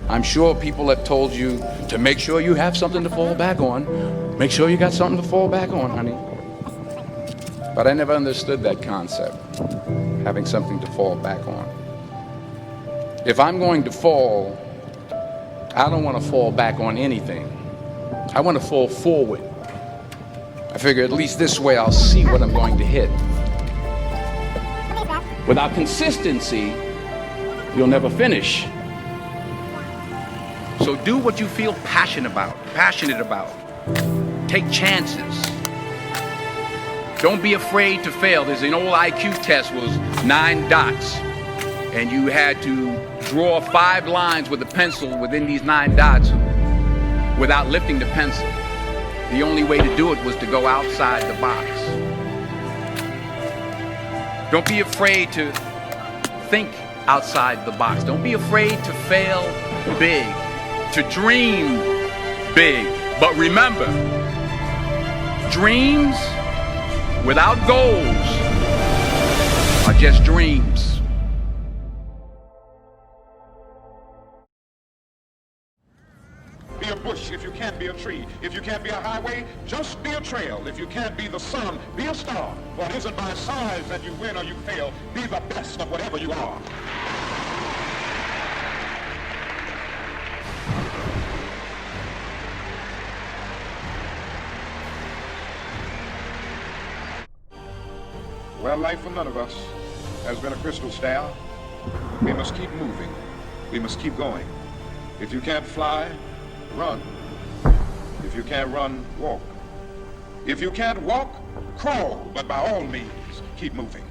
I'm sure people have told you to make sure you have something to fall back on. Make sure you got something to fall back on, honey. But I never understood that concept, having something to fall back on. If I'm going to fall, I don't want to fall back on anything. I want to fall forward. I figure at least this way I'll see what I'm going to hit. Without consistency, you'll never finish. So do what you feel passionate about. Take chances. Don't be afraid to fail. There's an old IQ test was 9 dots, and you had to draw 5 lines with a pencil within these 9 dots without lifting the pencil. The only way to do it was to go outside the box. Don't be afraid to think outside the box. Don't be afraid to fail big, to dream big. But remember, dreams without goals are just dreams. Be a bush if you can't be a tree. If you can't be a highway, just be a trail. If you can't be the sun, be a star. For it isn't by size that you win or you fail. Be the best of whatever you are. Well, life for none of us has been a crystal stair. We must keep moving. We must keep going. If you can't fly, run. If you can't run, walk. If you can't walk, crawl. But by all means, keep moving.